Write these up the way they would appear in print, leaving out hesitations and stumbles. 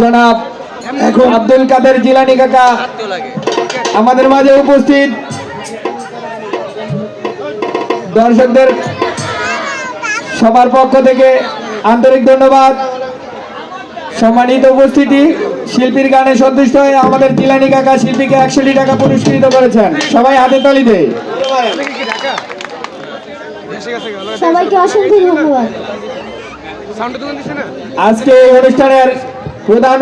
জনাব এখন আব্দুল কাদের জিলানী কাকা আমাদের মাঝে উপস্থিত। দর্শকদের সবার পক্ষ থেকে আন্তরিক ধন্যবাদ। সম্মানিত উপস্থিতি, শিল্পীর গানে সন্তুষ্ট হয়ে আমাদের জিলানী কাকা শিল্পীকে 100 টাকা পুরস্কৃত করেছেন। সবাই হাতে তালি দেয়। সবাইকে অসংখ্য ধন্যবাদ। আজকে এই অনুষ্ঠানের প্রধান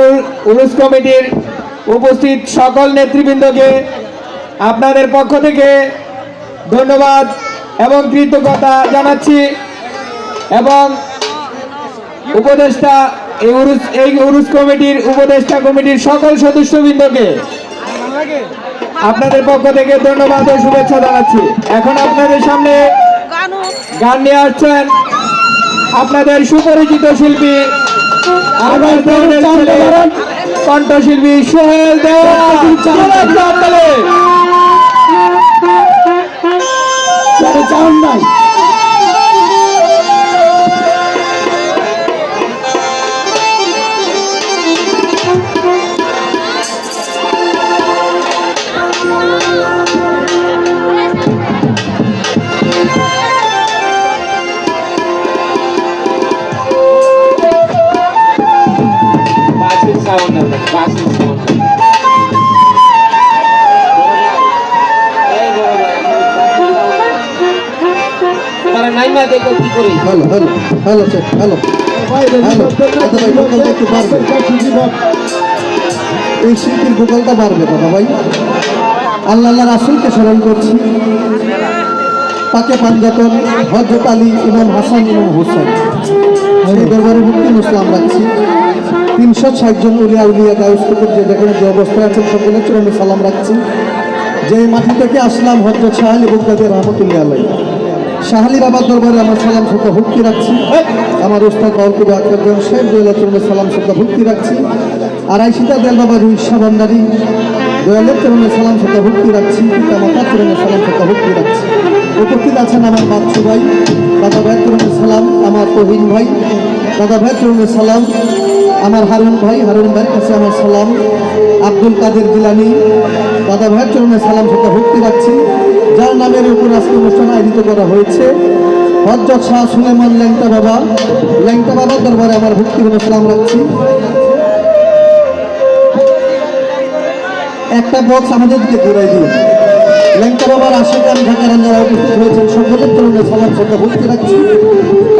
উরুস কমিটির উপস্থিত সকল নেতৃবৃন্দকে আপনাদের পক্ষ থেকে ধন্যবাদ এবং কৃতজ্ঞতা জানাচ্ছি এবং উপদেষ্টা এই উরুস কমিটির উপদেষ্টা কমিটির সকল সদস্যবৃন্দকে আপনাদের পক্ষ থেকে ধন্যবাদ ও শুভেচ্ছা জানাচ্ছি। এখন আপনাদের সামনে গান নিয়ে আসছেন আপনাদের সুপরিচিত শিল্পী কণ্ঠশিল্পী সোহেল দেওয়ান। এই শিল্পীর ভোকালটা বাড়বে দাদা ভাই। আল্লাহ রাসূলকে স্মরণ করছি, পাকে পাঞ্জাতন হযরত আলী, ইমাম হাসান, ইমাম হুসাইন, সেই দরবারে মুক্তি মুসলাম রাখছি। 360 জন উলিয়া উলিয়া গায়স্তুপুর যে যেখানে যে অবস্থায় আছেন সকলের চরণে সালাম রাখছি। যে মাটি থেকে আসলাম হযরত শাহ আলী বগদাদী রহমতুল্লাহ আলাইহি, শাহ আলী বাবার দরবারে আমার সালাম শ্রদ্ধা ভক্তি রাখছি। আমার ওস্তাদ বাউলকবি আকবর সাহেব দয়ালের চরণে সালাম শ্রদ্ধা ভক্তি রাখছি। আর আইসিতা দেল বাবা রুইসা ভান্ডারী দয়ালের চরণে সালাম শ্রদ্ধা ভক্তি রাখছি। পিতা মাতার চরণে সালাম শ্রদ্ধা ভক্তি রাখছি। উপস্থিত আছেন আমার বাচ্চু ভাই, দাদা ভাইয়ের চরণে সালাম। আমার তহিন ভাই, দাদা ভাইয়ের চরণে সালাম। আমার হারুন ভাই, হারুন ভাইয়ের কাছে আমার সালাম। আব্দুল কাদের জিলানী দাদা ভাইয়ের চরণে সালাম শ্রদ্ধা ভক্তি রাখছি, যার নামের উপর আজকে অনুষ্ঠান আয়োজিত করা হয়েছে। হযরত শাহ সুলেমান ল্যাংটা বাবার দরবারে আমার ভক্তিপূর্ণ সালাম রাখছি। একটা বক্স আমাদের দিকে ঘুরাই দিন। ল্যাংটা বাবার আশীর্বাদ ঢাকার যারা উপস্থিত হয়েছেন সকলের চরণে সালাম শ্রদ্ধা ভক্তি রাখছি।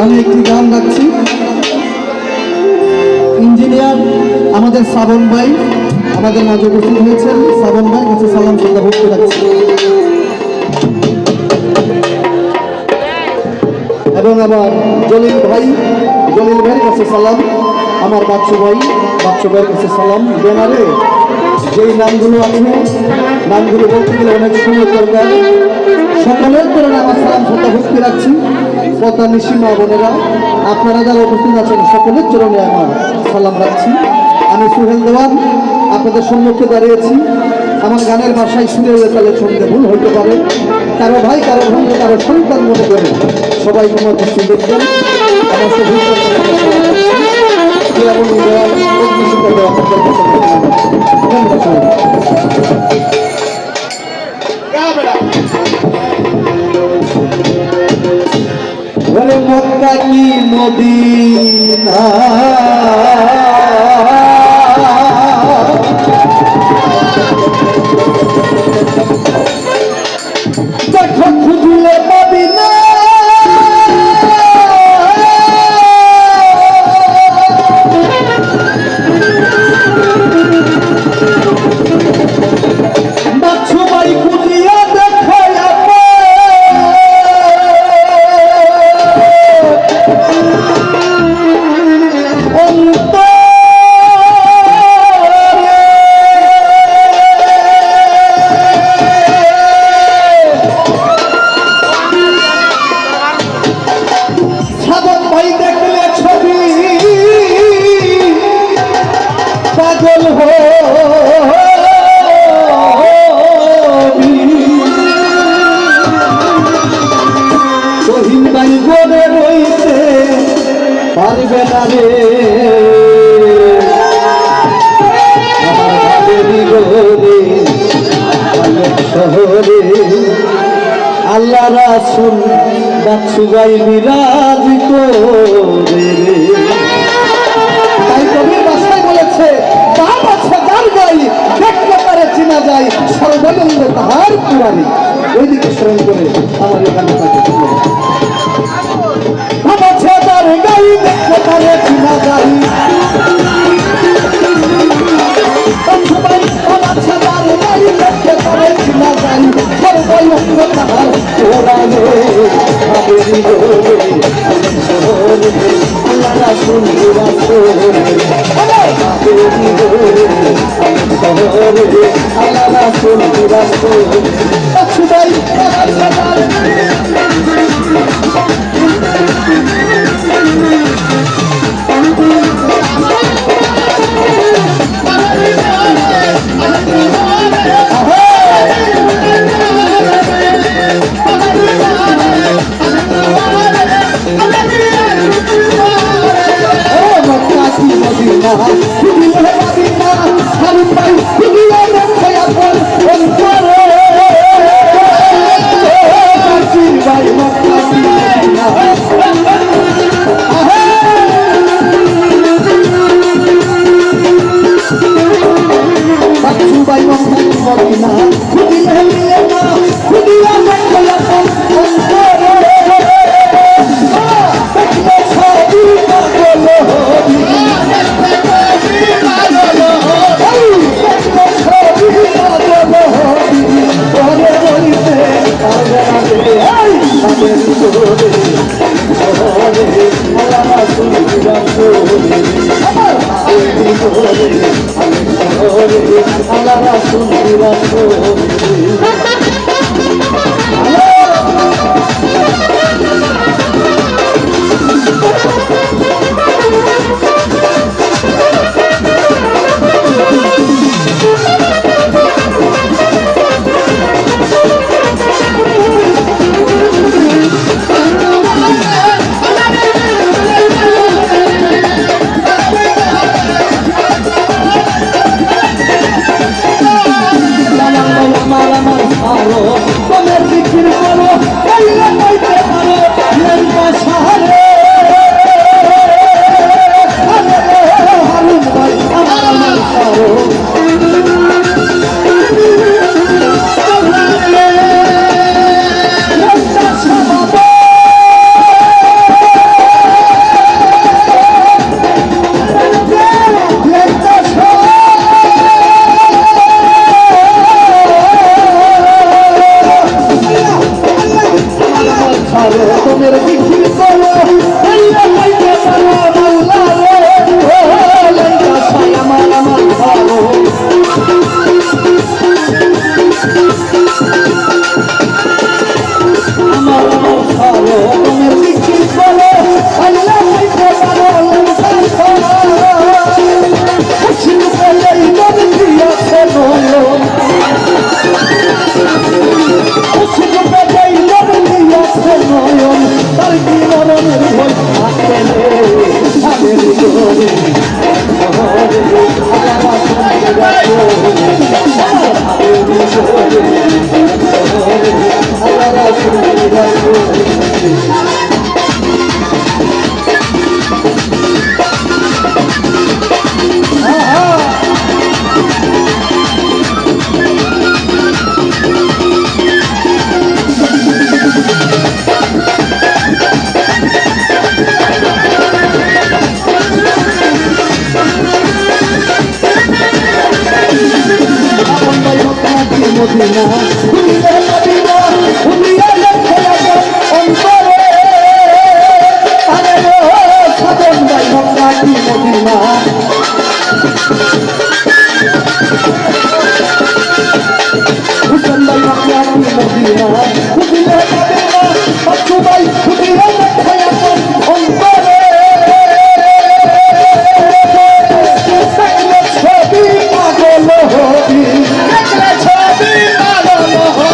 আমি একটি গান রাখছি। ইঞ্জিনিয়ার আমাদের শ্রাবণ ভাই আমাদের মাঝে উপস্থিত হয়েছেন। শ্রাবণ ভাই কাছে সালাম শ্রদ্ধা ভক্তি রাখছি এবং আমার জলিল ভাইয়ের কাছে সালাম। আমার বাচ্চু ভাইয়ের কাছে সালাম। ব্যানারে যেই নামগুলো আছে, নামগুলো বলতে গেলে অনেক সময় দরকার। সকলের কারণে আমার সালাম শ্রদ্ধা ভক্তি রাখছি। পদ্মা নিশি মা বোনেরা, আপনারা যারা উপস্থিত আছেন সকলের চরণে আমার সালাম রাখছি। আমি সোহেল দেওয়ান আপনাদের সম্মুখে দাঁড়িয়েছি। আমার গানের ভাষায় শুনে তাহলে শুনতে ভুল হইতে পারে। কারো ভাই, কারো বোন, কারো সন্তান মনে করে সবাই তোমার দৃষ্টি দেখবেন। আমার মক্কা কি মদিনা দেখো খুঁজলে মদিনা, বাচ্চু ভাই খুঁজিয়া দেখো পারবে না রে রাসূল বাচ্চু গাই বিরাজ করে রে। তাই কবির ভাষায় বলেছে বাপ আছে যার গাই দেখতে পারে চিনা যায় সর্বানন্দ তাহার পুরাণী। ওইদিকে স্মরণ করে আমার এখানে থাকে বাপ আছে যার গাই দেখতে পারে চিনা যায় ছবি পাগল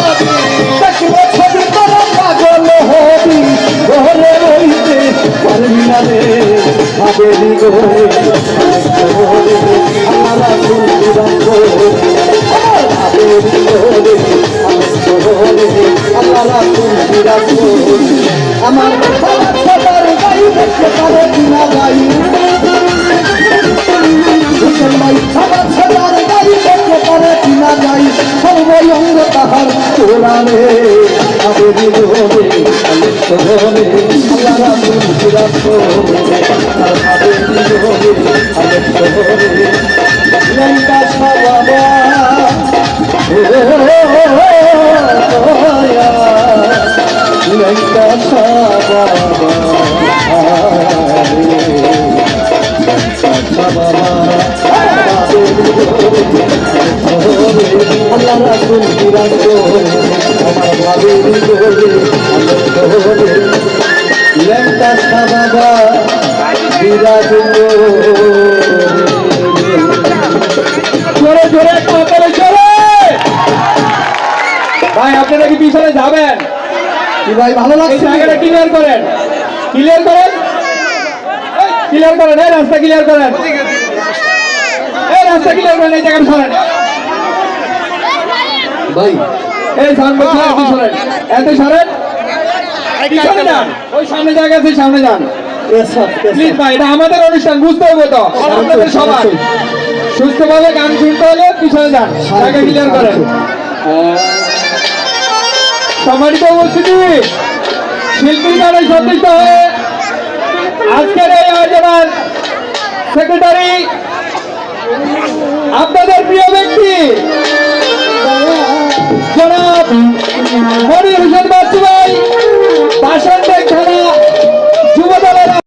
গানে আবেদি বলে আলিপ্ত বলে আল্লাহ রাসূল বিরাজ করে আর আবেদি বলে আলিপ্ত বলে লঙ্কা সাবাবা লঙ্কা সাবাবা আল্লাহ রাসূল বিরাজ করে আমার ভাবের গোলে লঙ্কা সাবাবা বিরাজ জোরে জোরে কাতরে জোরে ভাই আপনারা কি পিছনে যাবেন? কি ভাই ভালো এই লাগছে জায়গাটা ক্লিয়ার করেন, ক্লিয়ার করেন, ক্লিয়ার করেন, এই রাস্তা ক্লিয়ার করেন, এই রাস্তা ক্লিয়ার করেন, এই জায়গাটা সরেন, ভাই এই সামনে সরেন, এত সরেন, পিছনে যান, ওই সামনে জায়গা আছে সামনে যান প্লিজ ভাই, এটা আমাদের অনুষ্ঠান, বুঝতে হবে তো আপনাদের সবার সুস্থভাবে গান শুনতে হলে পিছনে যান, জায়গা ক্লিয়ার করেন। সম্মানিত উপস্থিতি, শিল্পীর গানে সন্তুষ্ট হয়ে আজকের এই আয়োজনের সেক্রেটারি আপনাদের প্রিয় ব্যক্তি জনাব মনির হোসেন বাচ্চু ভাই, বাসন্তী থানা